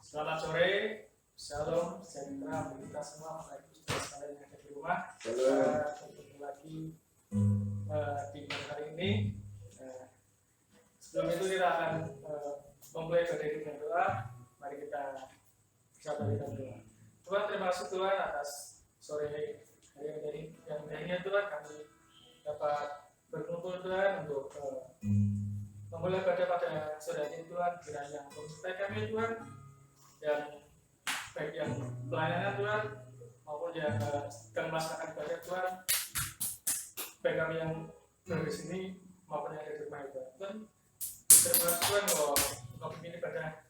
Selamat sore, shalom, sejahtera bagi kita semua, Bapak Ibu saudara sekalian yang ada di rumah. Bertemu lagi di malam hari ini. Sebelum itu kita akan memulai ibadah dengan doa. Mari kita bersama kita berdoa. Tuhan, terima kasih Tuhan atas sore hari yang indah Tuhan, kami dapat berkumpul Tuhan untuk memulai ibadah pada sore ini Tuhan. Kiranya Engkau menyertai kami Tuhan, yang baik yang pelayanan Tuhan maupun yang sedang melaksanakan ibadah Tuhan, baik kami yang berada di sini maupun yang ada di rumah Tuhan. Terima kasih Tuhan bahwa Engkau pimpin ibadah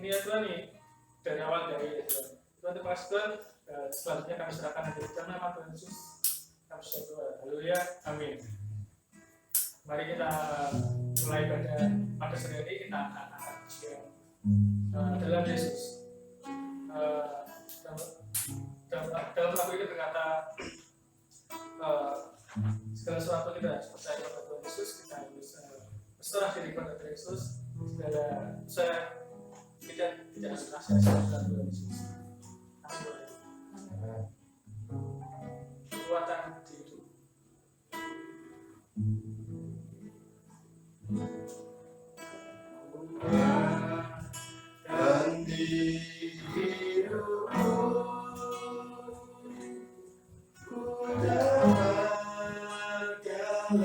ini ya Tuhan, nih dari awal dari Tuhan. Tuhan, terima kasih Tuhan. Selanjutnya kami serahkan di dalam nama Tuhan Yesus. Kami berdoa. Haleluya. Amin. Mari kita mulai ibadah pada sore ini. Kita akan dalam Yesus. Dalam lagu ini berkata, segala sesuatu kita percaya kepada Tuhan Yesus, kita harus berserah diri kepada Tuhan Yesus. Segala saya tidak serah kepada Tuhan Yesus. Kekuatan di hidup. Dan di hidupku ku dapat dalam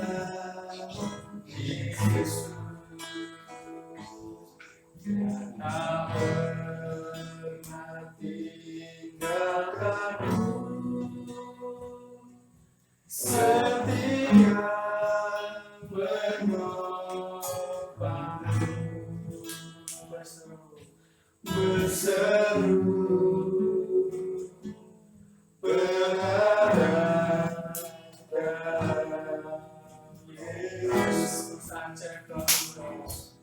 Yesus, Dia tak pernah tinggalkanku, setia menopangku, berseru berharap dalam Yesus saja kau terus.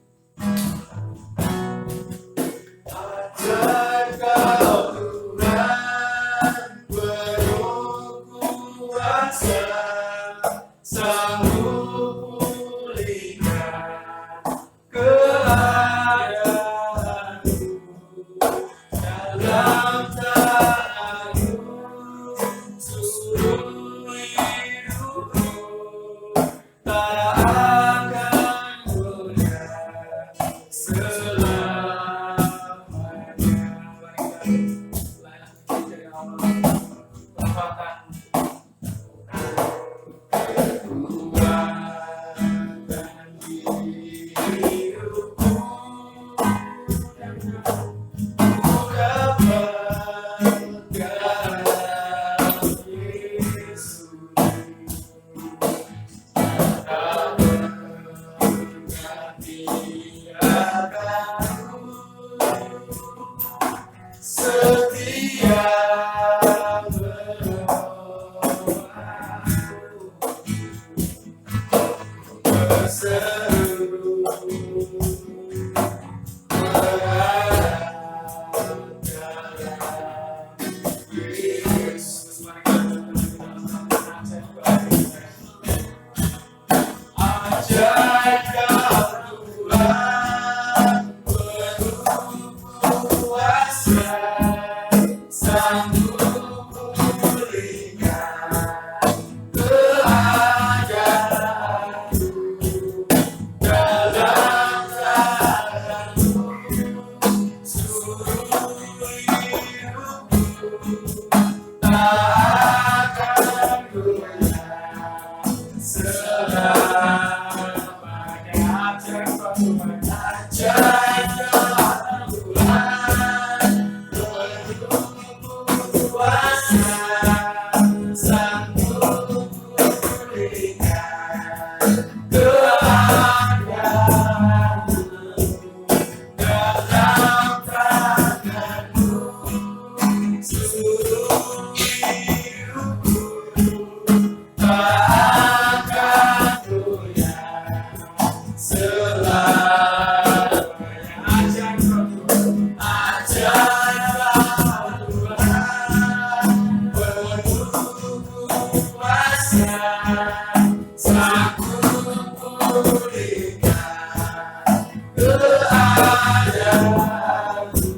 Ajaib kau Tuhan, penuh kuasa, sanggup pulihkan keadaanku. Dalam tanganmu seluruh hidupku tak akan goyah selamanya. Dari awal kekuatan Kekuatan di hidupku ku dapat dalam Yesus. Tak pernah tinggalkanku, setia menolongku, berseru berharap dalam Yesus. Ajaib kau Tuhan, penuh kuasa, sanggup pulihkan keadaanku. Dalam tanganmu seluruh hidupku tak akan goyah selamanya. Ajaib kau Tuhan, ajaib kau Tuhan, penuh kuasa, sanggup pulihkan keadaanku. Dalam tanganmu seluruh hidupku tak akan goyah selamanya. Ajaib kau Tuhan, ajaib kau Tuhan, penuh kuasa, sanggup pulihkan keadaanku.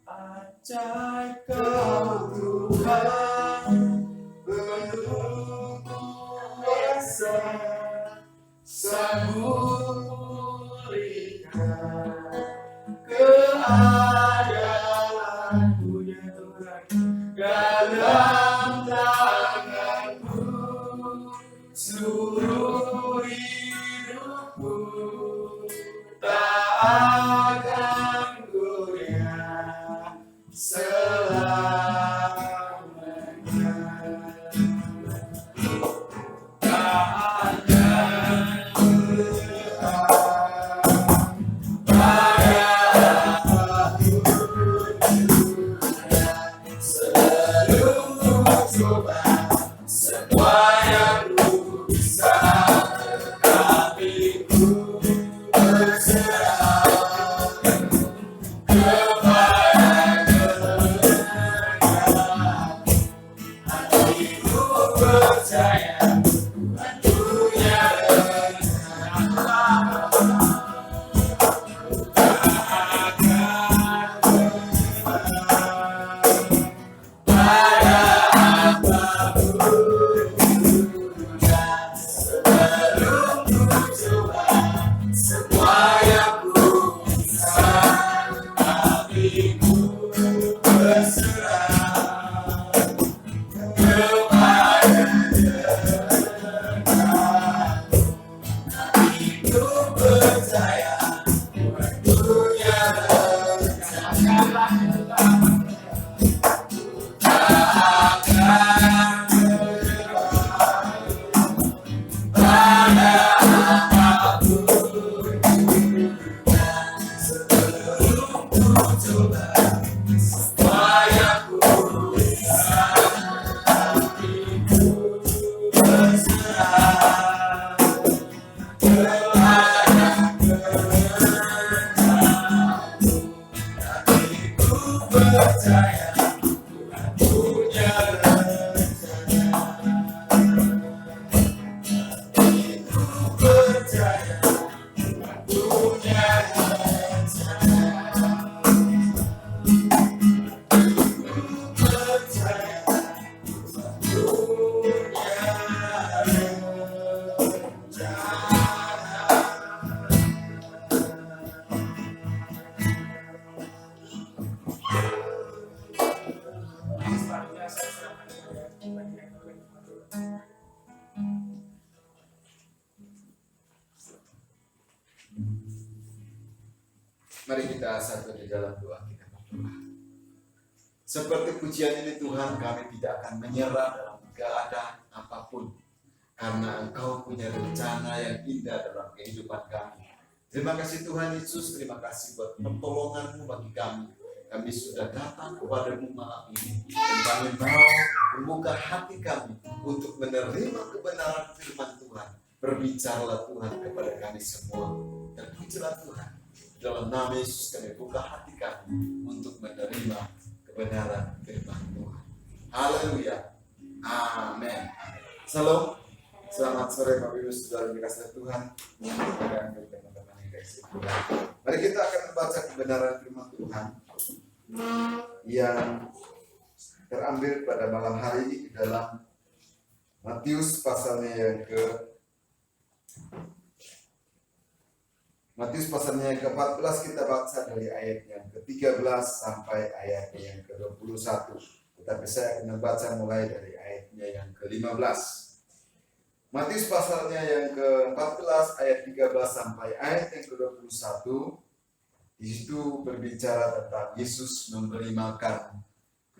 Ajaib Kau Tuhan, penuh kuasa, sanggup berikan keadaanku ya Tuhan dalam tanganmu, seluruh hidupku tak akan goyah selamanya. Tak akan Mari kita satu di dalam doa kita berdoa. Seperti pujian ini Tuhan, kami tidak akan menyerah dalam keadaan apapun, karena Engkau punya rencana yang indah dalam kehidupan kami. Terima kasih Tuhan Yesus, terima kasih buat pertolongan-Mu bagi kami. Kami sudah datang kepadamu malam ini, dan kami mau membuka hati kami untuk menerima kebenaran firman Tuhan. Berbicaralah Tuhan kepada kami semua. Terpujilah Tuhan. Dalam nama Yesus kami buka hati kami untuk menerima kebenaran firman Tuhan. Haleluya. Amin. Salam. Selamat sore Bapak Ibu Saudara dikasih Tuhan dan teman-teman yang dikasih Tuhan. Mari kita akan membaca kebenaran firman Tuhan yang terambil pada malam hari ini di dalam Matius pasalnya yang ke-14. Kita baca dari ayat yang ke-13 sampai ayat yang ke-21. Tetapi saya akan membaca mulai dari ayatnya yang ke-15. Matius pasalnya yang ke-14 ayat 13 sampai ayat yang ke-21. Di situ berbicara tentang Yesus memberi makan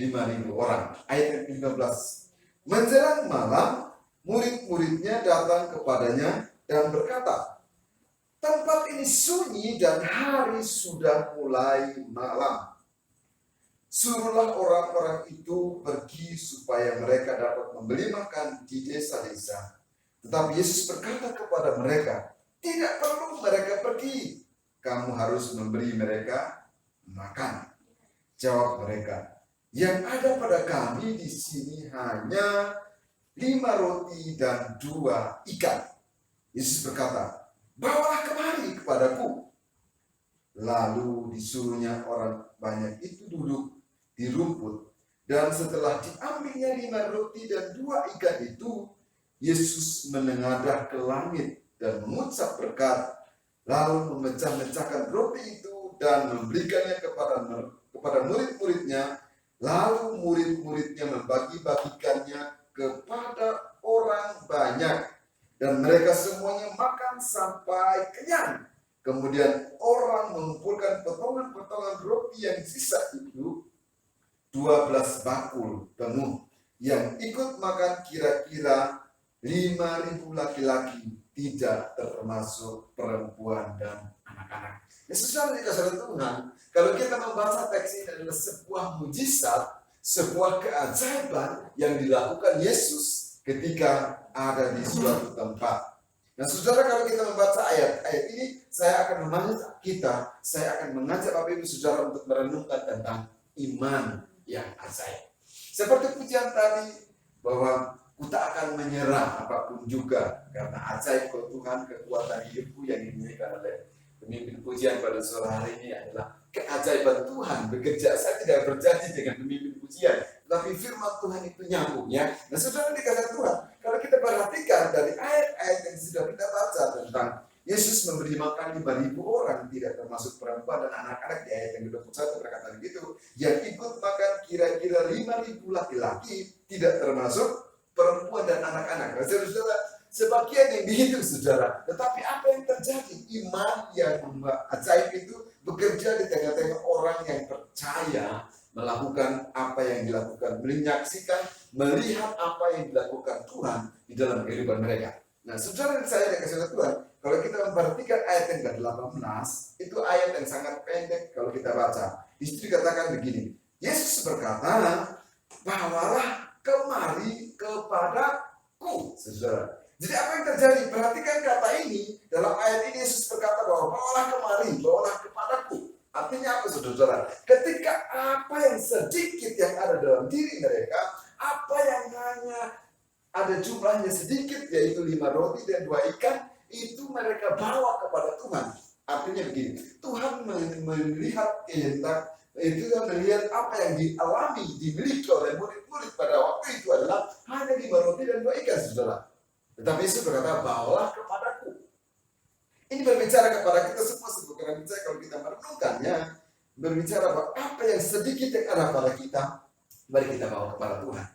5.000 orang. Ayat yang ke-15. Menjelang malam, murid-muridnya datang kepadanya dan berkata, "Tempat ini sunyi dan hari sudah mulai malam. Suruhlah orang-orang itu pergi supaya mereka dapat membeli makan di desa-desa." Tetapi Yesus berkata kepada mereka, "Tidak perlu mereka pergi. Kamu harus memberi mereka makan." Jawab mereka, "Yang ada pada kami di sini hanya 5 roti dan 2 ikan." Yesus berkata, "Bawalah kemari kepadaku." Lalu disuruhnya orang banyak itu duduk di rumput. Dan setelah diambilnya 5 roti dan 2 ikan itu, Yesus menengadah ke langit dan mengucap berkat, lalu memecah-mecahkan roti itu dan memberikannya kepada murid-muridnya, lalu murid-muridnya membagi-bagikannya kepada orang banyak, dan mereka semuanya makan sampai kenyang. Kemudian orang mengumpulkan potongan-potongan roti yang sisa itu 12 bakul penuh. Yang ikut makan kira-kira 5.000 laki-laki, tidak termasuk perempuan dan anak-anak. Ya saudara dikasih Tuhan, kalau kita membaca teks ini adalah sebuah mujizat, sebuah keajaiban yang dilakukan Yesus ketika ada di suatu tempat. Nah saudara, kalau kita membaca ayat ini, saya akan mengajak Bapak Ibu Saudara untuk merenungkan tentang iman yang ajaib. Seperti pujian tadi, bahwa ku tak akan menyerah apapun juga, karena ajaib kau Tuhan, kekuatan hidupku, yang dinyanyikan oleh pemimpin pujian pada sore hari ini adalah keajaiban Tuhan bekerja. Saya tidak berjanji dengan pemimpin pujian, tapi firman Tuhan itu nyambung ya. Nah saudara dikasih Tuhan, kalau kita perhatikan dari ayat-ayat yang sudah kita baca tentang Yesus memberi makan 5.000 orang, tidak termasuk perempuan dan anak-anak, di ayat yang ke-21 berkata begitu. Yang ikut makan kira-kira 5.000 laki-laki, tidak termasuk perempuan dan anak-anak. Saudara, sebagian yang dihitung saudara. Tetapi apa yang terjadi? Iman yang ajaib itu bekerja di tengah-tengah orang yang percaya melakukan apa yang dilakukan, menyaksikan, melihat apa yang dilakukan Tuhan di dalam kehidupan mereka. Nah, saudara, saya dikasih Tuhan, kalau kita memperhatikan ayat yang ke-18, itu ayat yang sangat pendek kalau kita baca. Di situ dikatakan begini, Yesus berkata, "Bawalah kemari kepadaku." Saudara, jadi apa yang terjadi? Perhatikan kata ini. Dalam ayat ini Yesus berkata bahwa bawalah kemari, bawalah kepadaku. Artinya apa saudara? Ketika apa yang sedikit yang ada dalam diri mereka, apa yang hanya ada jumlahnya sedikit, yaitu 5 roti dan 2 ikan, itu mereka bawa kepada Tuhan. Artinya begini, Tuhan melihat kehendak, itu melihat apa yang dimiliki oleh murid-murid pada waktu itu adalah hanya 5 roti dan 2 ikan saudara. Tetapi Yesus berkata, "Bawalah kepadaku." Ini berbicara kepada kita semua. Sebenarnya kalau kita merenungkannya, berbicara bahwa apa yang sedikit yang ada pada kita, mari kita bawa kepada Tuhan.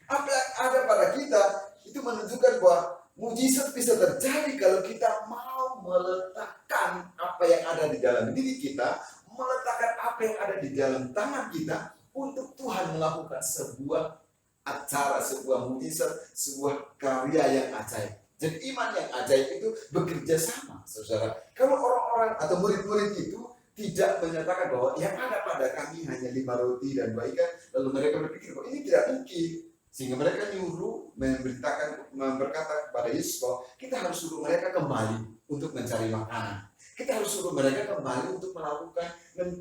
Apa yang ada pada kita itu menunjukkan bahwa mujizat bisa terjadi kalau kita mau meletakkan apa yang ada di dalam diri kita, meletakkan apa yang ada di dalam tangan kita untuk Tuhan melakukan sebuah acara, sebuah mujizat, sebuah karya yang ajaib. Jadi iman yang ajaib itu bekerja sama, saudara. Kalau orang-orang atau murid-murid itu tidak menyatakan bahwa yang ada pada kami hanya 5 roti dan 2 ikan, lalu mereka berpikir bahwa ini tidak mungkin, sehingga mereka nyuruh berkata kepada Yesus bahwa kita harus suruh mereka kembali untuk mencari makanan. Kita harus suruh mereka kembali untuk melakukan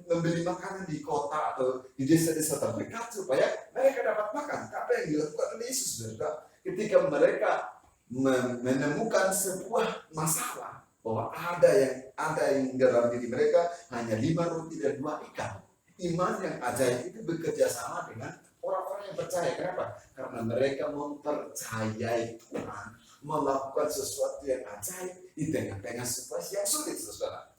membeli makanan di kota atau di desa-desa terdekat supaya mereka dapat makan. Apa yang dilakukan oleh Yesus, saudara? Ketika mereka menemukan sebuah masalah bahwa ada yang dalam diri mereka hanya 5 roti dan 2 ikan. Iman yang ajaib itu bekerja sama dengan orang-orang yang percaya. Kenapa? Karena mereka mempercayai Tuhan melakukan sesuatu yang ajaib di tengah-tengah situasi yang sulit, saudara.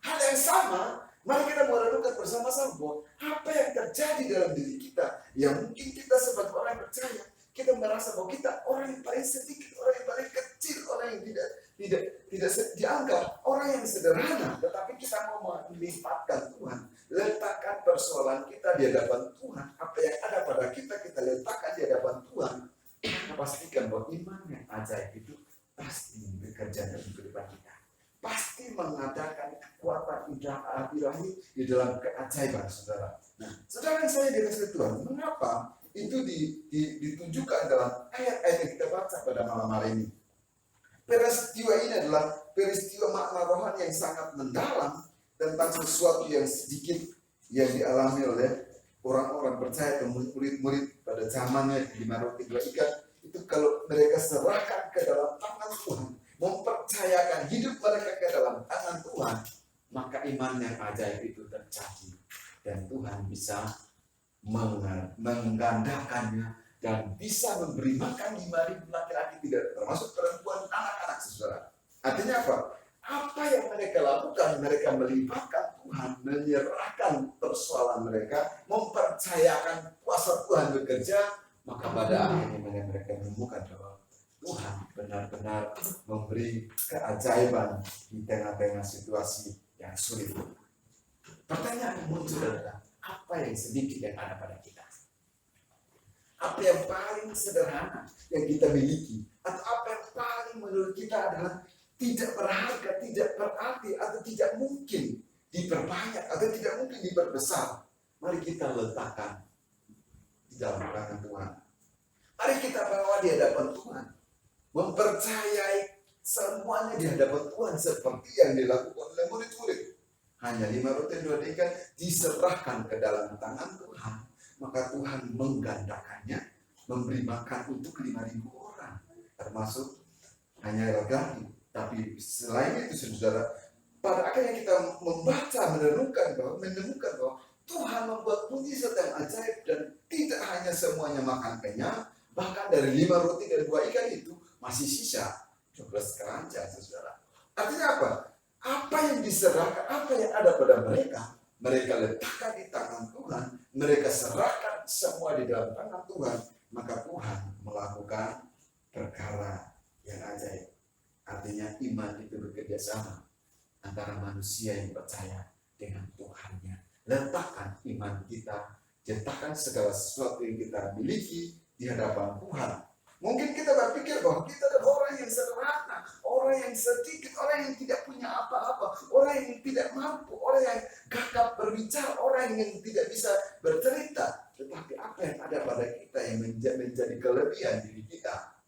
Hal yang sama, mari kita merenungkan bersama-sama bahwa apa yang terjadi dalam diri kita, yang mungkin kita sebagai orang yang percaya, kita merasa bahwa kita orang yang paling sedikit, orang yang paling kecil, orang yang tidak dianggap, orang yang sederhana, tetapi kita mau melimpahkan Tuhan, letakkan persoalan kita di hadapan Tuhan, apa yang ada pada kita letakkan di hadapan Tuhan. Maka pastikan bahwa iman yang ajaib itu pasti bekerja dalam kehidupan kita, pasti mengadakan kekuatan ilahi di dalam keajaiban, saudara. Nah, saudara yang saya dikasihi Tuhan, mengapa itu ditunjukkan dalam ayat-ayat yang kita baca pada malam hari ini? Peristiwa ini adalah peristiwa makna rohani yang sangat mendalam tentang sesuatu yang sedikit yang dialami oleh orang-orang percaya atau murid-murid pada zamannya 5 roti 2 ikan. Itu kalau mereka serahkan ke dalam tangan Tuhan, mempercayakan hidup mereka ke dalam tangan Tuhan, maka iman yang ajaib itu terjadi dan Tuhan bisa menggandakannya dan bisa memberi makan 5.000 laki-laki, tidak termasuk perempuan, anak-anak, saudara. Artinya apa? Apa yang mereka lakukan, mereka melibatkan Tuhan, menyerahkan persoalan mereka, mempercayakan kuasa Tuhan bekerja, maka pada akhirnya mereka menemukan bahwa Tuhan benar-benar memberi keajaiban di tengah-tengah situasi yang sulit. Pertanyaan yang muncul adalah, apa yang sedikit yang ada pada kita? Apa yang paling sederhana yang kita miliki? Atau apa yang paling menurut kita adalah tidak berharga, tidak berarti, atau tidak mungkin diperbanyak, atau tidak mungkin diperbesar? Mari kita letakkan di dalam tangan Tuhan. Mari kita bawa di hadapan Tuhan. Mempercayai semuanya di hadapan Tuhan seperti yang dilakukan oleh murid-murid. Hanya 5 roti 2 ikan diserahkan ke dalam tangan Tuhan. Maka Tuhan menggandakannya, memberi makan untuk 5.000 orang. Termasuk hanya laki-laki. Tapi selain itu, saudara, pada akhirnya kita membaca, menemukan bahwa Tuhan membuat mujizat yang ajaib dan tidak hanya semuanya makan kenyang, bahkan dari 5 roti dan 2 ikan itu masih sisa 12 keranjang, saudara. Artinya apa? Apa yang diserahkan, apa yang ada pada mereka, mereka letakkan di tangan Tuhan, mereka serahkan semua di dalam tangan Tuhan, maka Tuhan melakukan perkara yang ajaib. Artinya iman itu bekerja sama antara manusia yang percaya dengan Tuhannya. Letakkan iman kita, letakkan segala sesuatu yang kita miliki di hadapan Tuhan. Mungkin kita berpikir bahwa kita adalah orang yang sederhana, orang yang sedikit, orang yang tidak punya apa-apa, orang yang tidak mampu, orang yang gagap berbicara, orang yang tidak bisa bercerita. Tetapi apa yang ada pada kita yang menjadi kelebihan diri kita,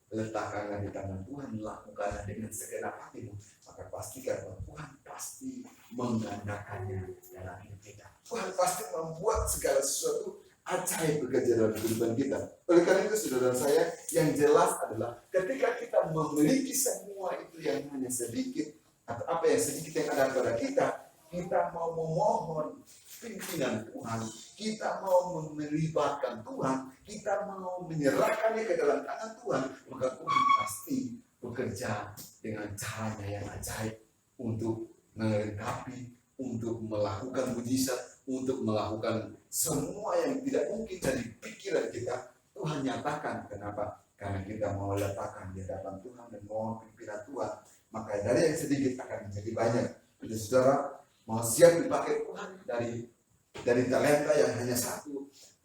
letakkanlah di tangan Tuhan, lakukanlah dengan segenap hatimu, maka pastikan bahwa Tuhan pasti menggandakannya dalam hidup kita. Tuhan pasti membuat segala sesuatu ajaib bekerja dalam kehidupan kita. Oleh karena itu, saudara saya, yang jelas adalah ketika kita memiliki semua itu yang hanya sedikit, atau apa yang sedikit yang ada pada kita, kita mau memohon pimpinan Tuhan, kita mau melibatkan Tuhan, kita mau menyerahkannya ke dalam tangan Tuhan, maka Tuhan pasti bekerja dengan caranya yang ajaib untuk melengkapi, untuk melakukan mujizat, untuk melakukan semua yang tidak mungkin dari pikiran kita. Tuhan nyatakan. Kenapa? Karena kita mau letakkan di hadapan Tuhan dan mohon pimpinan Tuhan, maka dari yang sedikit akan menjadi banyak. Jadi saudara mau siap dipakai Tuhan, dari talenta yang hanya 1,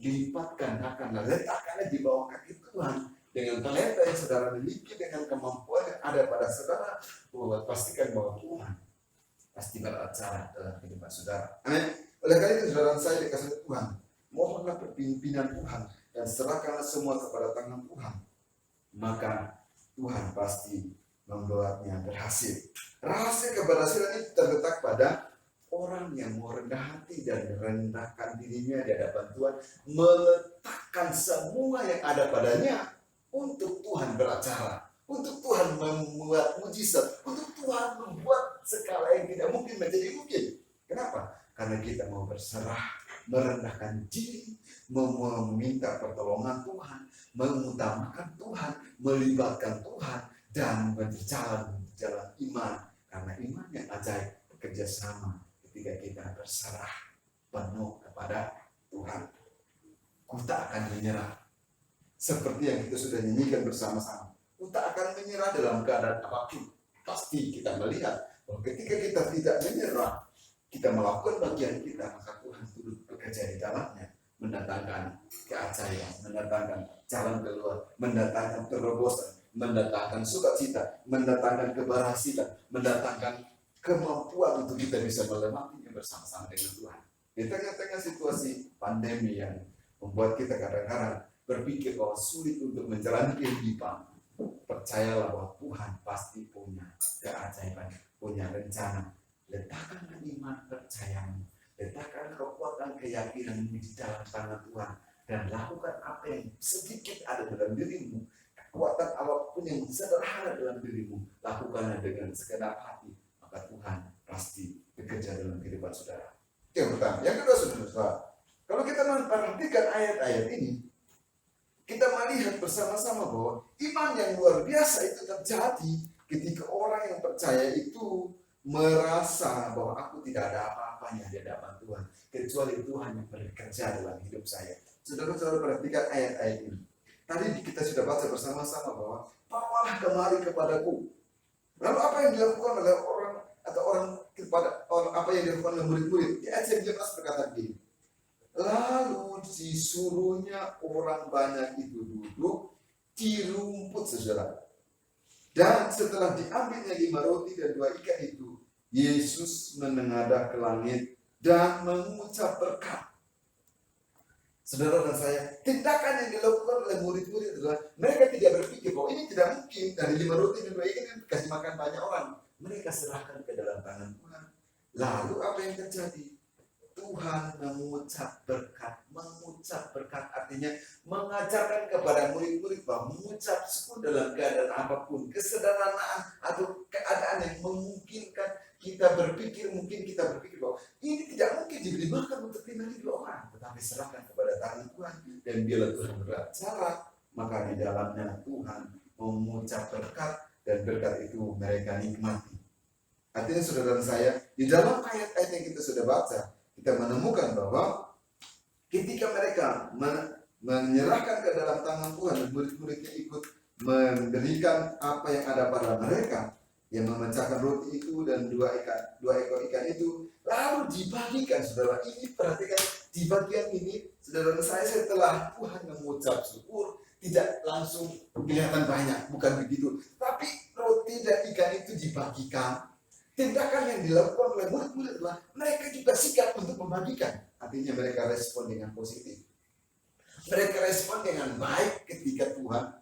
lipat gandakan, letakkannya di bawah kaki Tuhan. Dengan talenta yang saudara miliki, dengan kemampuan yang ada pada saudara, pastikan bahwa Tuhan pasti beracara dalam kehidupan saudara. Amin. Oleh karena itu, saudara saya dikasih Tuhan, mohonlah pimpinan Tuhan dan serahkanlah semua kepada tangan Tuhan, maka Tuhan pasti membuatnya berhasil. Rahasia keberhasilan itu terletak pada orang yang mau rendah hati dan merendahkan dirinya di hadapan Tuhan, meletakkan semua yang ada padanya untuk Tuhan beracara. untuk Tuhan membuat mujizat, untuk Tuhan membuat segala yang tidak mungkin menjadi mungkin. Kenapa? Karena kita mau berserah, merendahkan diri, meminta pertolongan Tuhan, mengutamakan Tuhan, melibatkan Tuhan, dan berjalan iman. Karena iman yang ajaib bekerja sama ketika kita berserah penuh kepada Tuhan. Ku tak akan menyerah. Seperti yang kita sudah nyanyikan bersama-sama. Ku tak akan menyerah dalam keadaan apapun. Pasti kita melihat bahwa ketika kita tidak menyerah, kita melakukan bagian kita, maka Tuhan turut bekerja di dalamnya, mendatangkan keajaiban, mendatangkan jalan keluar, mendatangkan terobosan, mendatangkan sukacita, mendatangkan keberhasilan, mendatangkan kemampuan untuk kita bisa melewatinya bersama-sama dengan Tuhan. Di tengah-tengah situasi pandemi yang membuat kita kadang-kadang berpikir bahwa sulit untuk menjalani kehidupan, percayalah bahwa Tuhan pasti punya keajaiban, punya rencana. Letakkan iman percayamu, letakkan kekuatan keyakinanmu di dalam tangan Tuhan, dan lakukan apa yang sedikit ada dalam dirimu. Kekuatan apapun yang sederhana dalam dirimu, lakukanlah dengan segenap hati, maka Tuhan pasti bekerja dalam kehidupan saudara. Itu yang pertama. Yang kedua, saudara, kalau kita memperhatikan ayat-ayat ini, kita melihat bersama-sama bahwa iman yang luar biasa itu terjadi ketika orang yang percaya itu merasa bahwa aku tidak ada apa-apanya di hadapan Tuhan, kecuali Tuhan yang bekerja dalam hidup saya. Saudara-saudara, perhatikan ayat-ayat ini. Tadi kita sudah baca bersama-sama bahwa bawalah kemari kepadaku. Lalu apa yang dilakukan oleh orang kepada orang, apa yang dilakukan oleh murid-murid? Di ayat yang jelas berkata begini. Lalu disuruhnya orang banyak itu duduk di rumput, saudara. Dan setelah diambilnya 5 roti dan 2 ikan itu, Yesus menengadah ke langit dan mengucap berkat. Saudara dan saya, tindakan yang dilakukan oleh murid-murid adalah mereka tidak berpikir bahwa ini tidak mungkin, dari 5 roti dan 2 ikan yang dikasih makan banyak orang. Mereka serahkan ke dalam tangan Tuhan. Lalu apa yang terjadi? Tuhan mengucap berkat artinya mengajarkan kepada murid-murid bahwa mengucap syukur dalam keadaan apapun, kesederhanaan atau keadaan yang memungkinkan kita berpikir bahwa ini tidak mungkin diberi makan untuk 5.000 orang, tetapi serahkan kepada tangan Tuhan, dan bila Tuhan berbicara, maka di dalamnya Tuhan mengucap berkat, dan berkat itu mereka nikmati. Artinya saudara dan saya, di dalam ayat-ayat yang kita sudah baca, kita menemukan bahwa ketika mereka menyerahkan ke dalam tangan Tuhan dan murid-muridnya ikut memberikan apa yang ada pada mereka, yang memecahkan roti itu dan 2 ekor ikan itu, lalu dibagikan. Saudara, ini perhatikan di bagian ini, saudara saya, setelah Tuhan mengucap syukur, tidak langsung kelihatan banyak, bukan begitu, tapi roti dan ikan itu dibagikan. Tindakan yang dilakukan oleh murid-murid adalah mereka juga sikap untuk membagikan. Artinya mereka respon dengan positif. Mereka respon dengan baik ketika Tuhan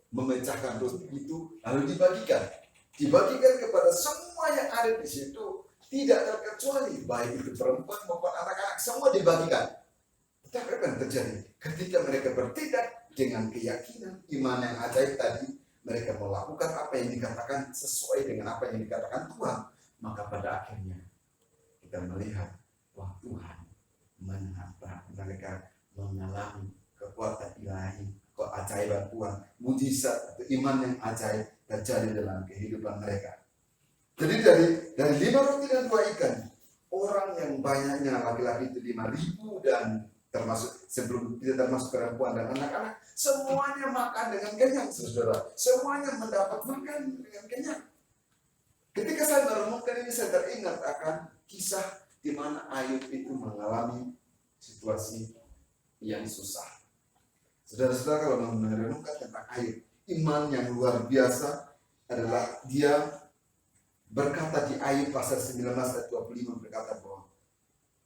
memecahkan roti itu lalu dibagikan. Dibagikan kepada semua yang ada di situ, tidak terkecuali, baik itu perempuan maupun anak-anak, semua dibagikan. Tapi apa yang terjadi? Ketika mereka bertindak dengan keyakinan, iman yang ajaib tadi, mereka melakukan apa yang dikatakan sesuai dengan apa yang dikatakan Tuhan. Maka pada akhirnya kita melihat bahwa Tuhan menambah mereka mengalami kekuatan ilahi, keajaiban Tuhan, mujizat atau iman yang ajaib terjadi dalam kehidupan mereka. Jadi dari 5 roti dan 2 ikan, orang yang banyaknya laki-laki itu 5.000 dan termasuk sebelum tidak termasuk perempuan dan anak-anak, semuanya makan dengan kenyang, saudara. Semuanya mendapat makan dengan kenyang. Ketika saya merenungkan ini, saya teringat akan kisah di mana Ayub itu mengalami situasi yang susah. Saudara-saudara, kalau merenungkan tentang Ayub, iman yang luar biasa adalah dia berkata di Ayub pasal 19 ayat 25 berkata bahwa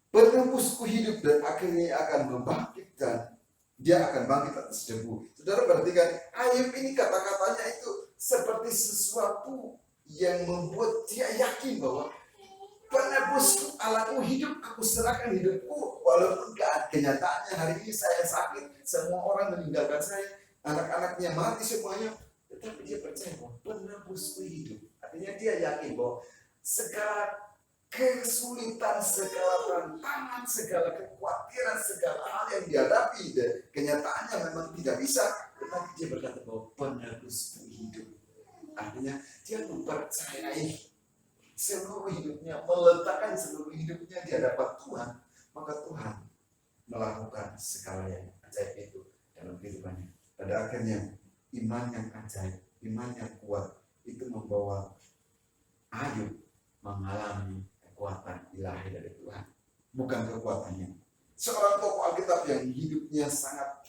penembusku hidup dan akhirnya akan membangkit, dan dia akan bangkit atas debu. Saudara perhatikan, Ayub ini kata-katanya itu seperti sesuatu yang membuat dia yakin bahwa penebusku, Allahku hidup, aku serahkan hidupku, walaupun kenyataannya hari ini saya sakit, semua orang meninggalkan saya, anak-anaknya mati semuanya, tetapi dia percaya bahwa penebusku hidup. Artinya dia yakin bahwa segala kesulitan, segala tantangan, segala kekhawatiran, segala hal yang dihadapi, kenyataannya memang tidak bisa, tetapi dia berkata bahwa penebusku hidup. Artinya dia mempercayai seluruh hidupnya, meletakkan seluruh hidupnya di hadapan Tuhan, maka Tuhan melakukan segala yang ajaib itu dalam kehidupannya. Pada akhirnya iman yang ajaib, iman yang kuat itu membawa Ayub mengalami kekuatan ilahi dari Tuhan, bukan kekuatannya. Seorang tokoh Alkitab yang hidupnya sangat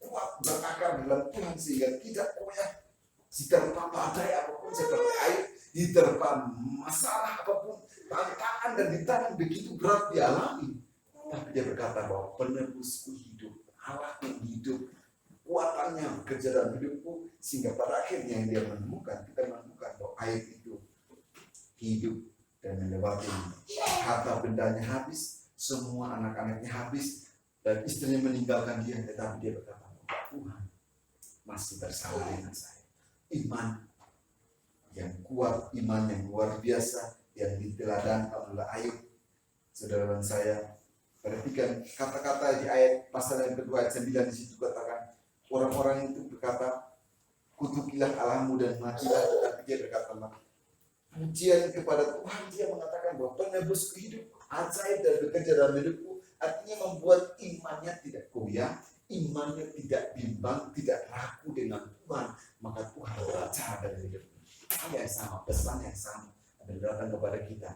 kuat berakar dalam Tuhan sehingga tidak goyah diterpa badai apapun seperti Ayub, diterpa masalah apapun, tantangan dan ditantang begitu berat dialami. Tapi dia berkata bahwa penebusku hidup, Allah yang hidup, kuatannya bekerja dalam hidupku, sehingga pada akhirnya yang dia menemukan, kita menemukan bahwa Ayub itu hidup dan melewati harta bendanya habis, semua anak-anaknya habis, dan istrinya meninggalkan dia, tetapi dia berkata bahwa Tuhan masih bersama dengan saya. Iman yang kuat, iman yang luar biasa yang diteladankan oleh Ayub. Saudara saya, perhatikan kata-kata di ayat pasal yang kedua ayat 9 di situ katakan orang-orang itu berkata, kutukilah Allahmu dan matilah, tetapi dia berkata pujian kepada Tuhan. Dia mengatakan bahwa penebusku hidup, ajaib dan bekerja dalam hidupku, artinya membuat imannya tidak goyah, imannya tidak bimbang, tidak ragu dengan Tuhan, maka Tuhan berbicara dari hidupnya. Hal yang sama, pesan yang sama ada datang kepada kita.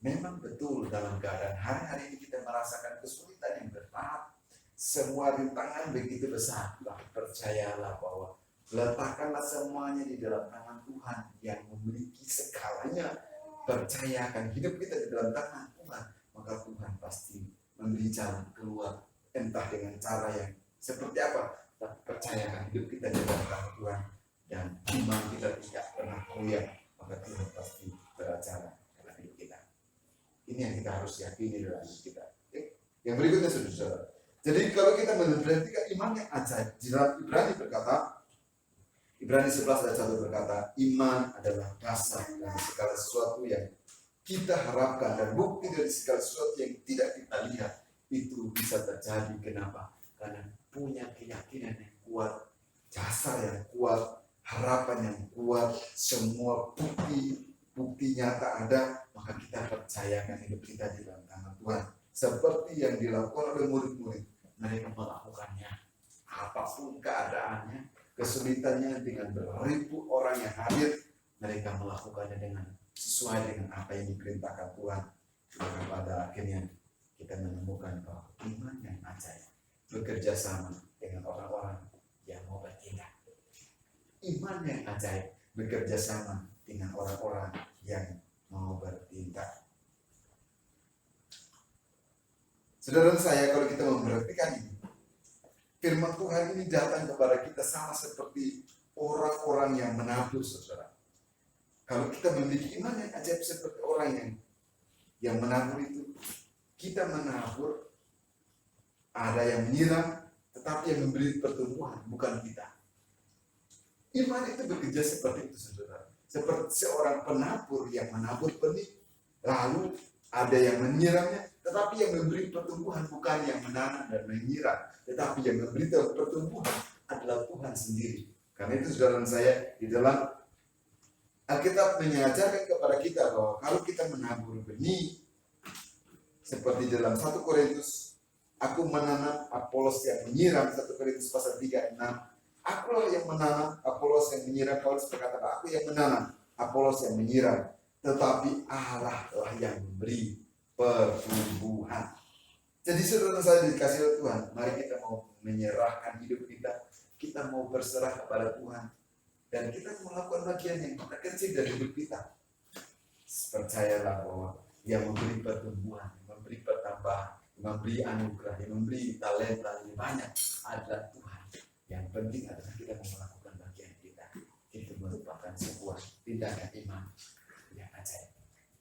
Memang betul dalam keadaan hari-hari ini kita merasakan kesulitan yang berat, semua rintangan begitu besar. Percayalah bahwa letakkanlah semuanya di dalam tangan Tuhan yang memiliki segalanya. Percayakan hidup kita di dalam tangan Tuhan, maka Tuhan pasti memberi jalan keluar, entah dengan cara yang seperti apa. Tapi percayakan hidup kita di dalam tangan Tuhan dan iman kita tidak pernah goyah, maka Tuhan pasti beracara dalam hidup kita. Ini yang kita harus yakini dalam hidup kita. Yang berikutnya saudara. Jadi kalau kita memperhatikan iman yang ajaib, Ibrani berkata, Ibrani 11 ayat 1 berkata, iman adalah dasar dari segala sesuatu yang kita harapkan dan bukti dari segala sesuatu yang tidak kita lihat itu bisa terjadi. Kenapa? Karena punya keyakinan yang kuat, dasar yang kuat, harapan yang kuat, semua bukti nyata ada, maka kita percayakan hidup kita di dalam tangan Tuhan. Seperti yang dilakukan oleh murid-murid, mereka melakukannya apapun keadaannya, kesulitannya, dengan beribu orang yang hadir, mereka melakukannya dengan sesuai dengan apa yang diperintahkan Tuhan. Maka pada akhirnya kita menemukan bahwa iman yang ajaib bekerja sama dengan orang-orang yang mau bertindak. Iman yang ajaib bekerja sama dengan orang-orang yang mau bertindak. Saudara saya, kalau kita memperhatikan ini, firman Tuhan ini datang kepada kita sama seperti orang-orang yang menabur, saudara. Kalau kita memiliki iman yang ajaib seperti orang yang menabur itu, kita menabur, ada yang menyiram, tetapi yang memberi pertumbuhan bukan kita. Iman itu bekerja seperti itu, saudara. Seperti seorang penabur yang menabur benih, lalu ada yang menyiramnya, tetapi yang memberi pertumbuhan bukan yang menanam dan menyiram, tetapi yang memberi pertumbuhan adalah Tuhan sendiri. Karena itu saudara saya, di dalam Alkitab mengajarkan kepada kita bahwa kalau kita menabur benih, seperti dalam 1 Korintus, aku menanam, Apolos yang menyiram, 1 Korintus pasal 3 ayat 6. Akulah yang menanam, Apolos yang menyiram. Paulus berkata, aku yang menanam, Apolos yang menyiram, tetapi Allah lah yang memberi pertumbuhan. Jadi saudara saya dikasih oleh Tuhan, mari kita mau menyerahkan hidup kita, kita mau berserah kepada Tuhan, dan kita melakukan bagian yang terkecil dari hidup kita. Percayalah bahwa yang memberi pertumbuhan, memberi pertambahan, memberi anugerah, yang memberi talenta lebih banyak adalah Tuhan. Yang penting adalah kita mau melakukan bagian kita. Itu merupakan sebuah tindakan iman yang ajaib.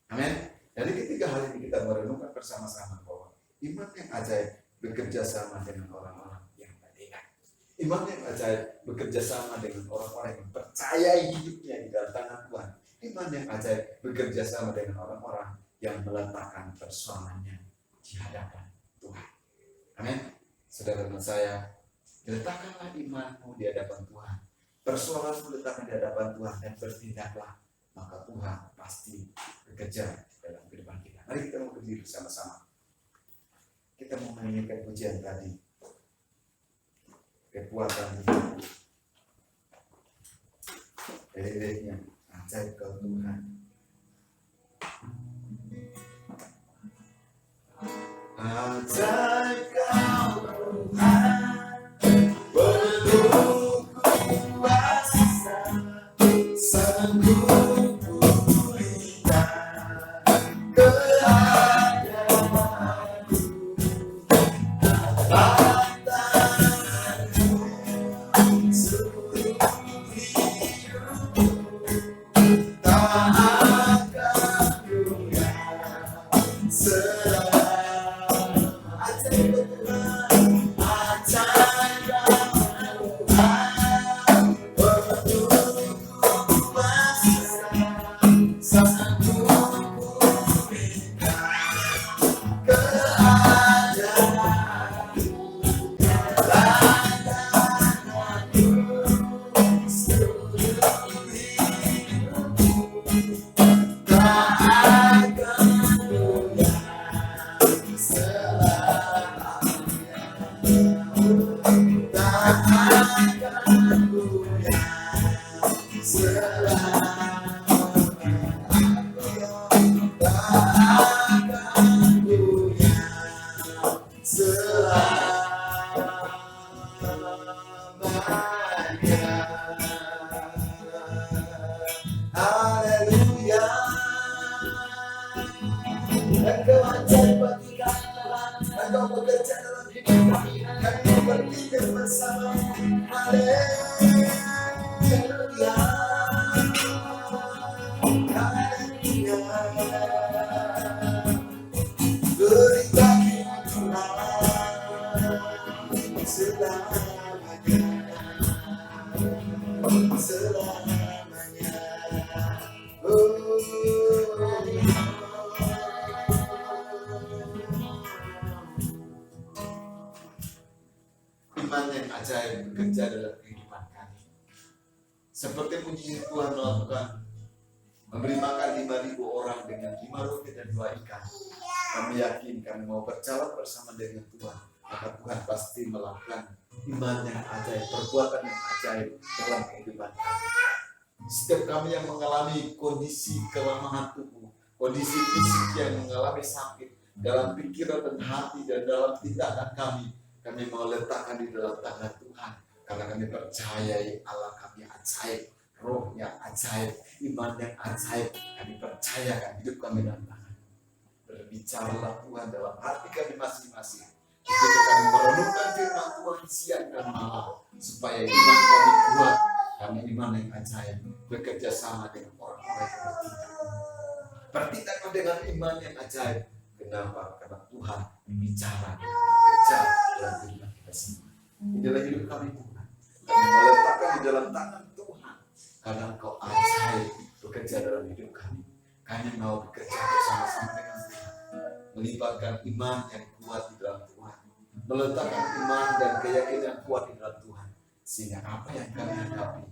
Amin. Dari ketiga hal ini kita merenungkan bersama-sama bahwa iman yang ajaib bekerja sama dengan orang-orang yang bertindak. Iman yang ajaib bekerja sama dengan orang-orang yang percaya hidupnya di dalam tangan Tuhan. Iman yang ajaib bekerja sama dengan orang-orang yang meletakkan persoalannya di hadapan Tuhan. Amin. Saudara dan saya, letakkanlah imanmu di hadapan Tuhan. Persoalanmu letakkan di hadapan Tuhan dan bertindaklah. Maka Tuhan pasti bekerja dalam kehidupan kita. Mari kita mau berdiri bersama-sama. Kita mau menyanyikan pujian tadi. Kekuatan hidup. Liriknya ajaib kau Tuhan. Ajaib kau Tuhan, penuh kuasa, sanggup pulihkan keadaanku. Tantanganku seluruh hidupku, tak akan goyah selama. Iman yang ajaib bekerja dalam kehidupan kami. Seperti puji Tuhan melakukan memberi makan 5.000 orang dengan 5 roti dan 2 ikan. Kami yakin kami mau berjalan bersama dengan Tuhan, maka Tuhan pasti melakukan iman yang ajaib, perbuatan yang ajaib dalam kehidupan kami. Setiap kami yang mengalami kondisi kelemahan tubuh, kondisi fisik yang mengalami sakit dalam pikiran dan hati dan dalam tindakan kami mau letakkan di dalam tangan Tuhan, karena kami percayai Allah kami ajaib, rohnya ajaib, iman yang ajaib. Kami percayakan hidup kami dalam tangan. Berbicaralah Tuhan dalam hati kami masing-masing. Ketika kami merenungkan firman Tuhan siang dan malam, supaya iman kami kuat. Kami iman yang ajaib, bekerja sama dengan orang-orang yang bertindak dengan iman yang ajaib. Kenapa? Karena Tuhan bicara, kerja dalam kehidupan kita semua. Inilah hidup kami Tuhan. Kami meletakkan di dalam tangan Tuhan, karena Engkau ajaib bekerja dalam hidup kami. Kami mau bekerja bersama-sama dengan Tuhan, melibatkan iman yang kuat di dalam Tuhan, meletakkan iman dan keyakinan yang kuat di dalam Tuhan, sehingga apa yang kami hadapi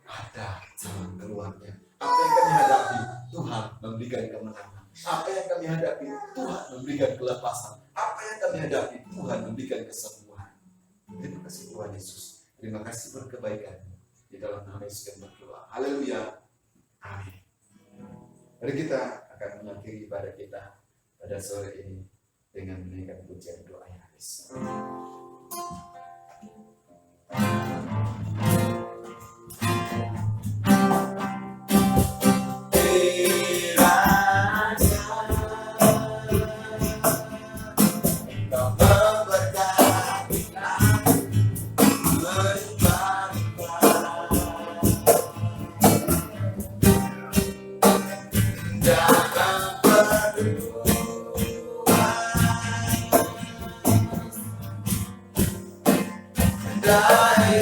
ada jalan keluarnya. Apa yang kami hadapi, Tuhan memberikan kemenangan. Apa yang kami hadapi, Tuhan memberikan kelepasan. Apa yang kami hadapi, Tuhan memberikan kesembuhan. Terima kasih Tuhan Yesus. Terima kasih berkebaikan. Di dalam nama Yesus kami berdoa. Haleluya. Amin. Mari kita akan mengakhiri ibadah kita pada sore ini dengan menaikkan pujian doa yang habis. Die.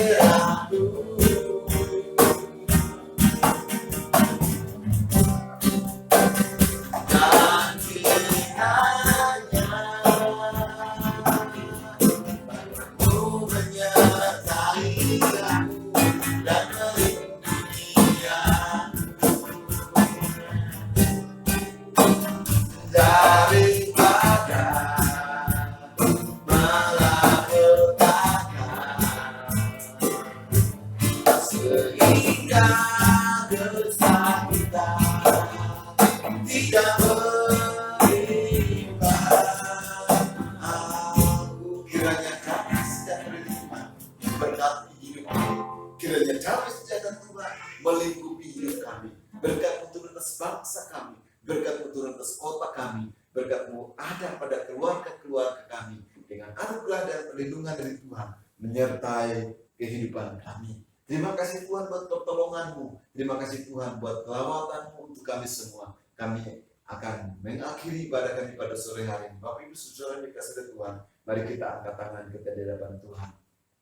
atas kota kami. Berkat-Mu ada pada keluarga-keluarga kami. Dengan anugerah dan perlindungan dari Tuhan menyertai kehidupan kami. Terima kasih Tuhan buat pertolongan-Mu. Terima kasih Tuhan buat kelawatan-Mu untuk kami semua. Kami akan mengakhiri ibadah kami pada sore hari ini. Bapak Ibu Saudara yang dikasihi Tuhan, mari kita angkat tangan kita di hadapan Tuhan.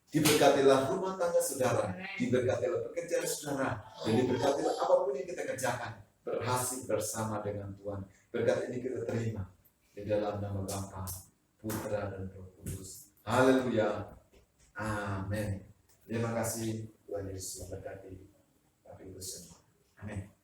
Diberkatilah rumah tangga saudara, diberkatilah pekerjaan saudara, dan diberkatilah apapun yang kita kerjakan berhasil bersama dengan Tuhan. Berkat ini kita terima di dalam nama Bapa, Putra dan Roh Kudus. Haleluya. Amin. Terima kasih Tuhan Yesus memberkati Bapak Ibu semua. Amin.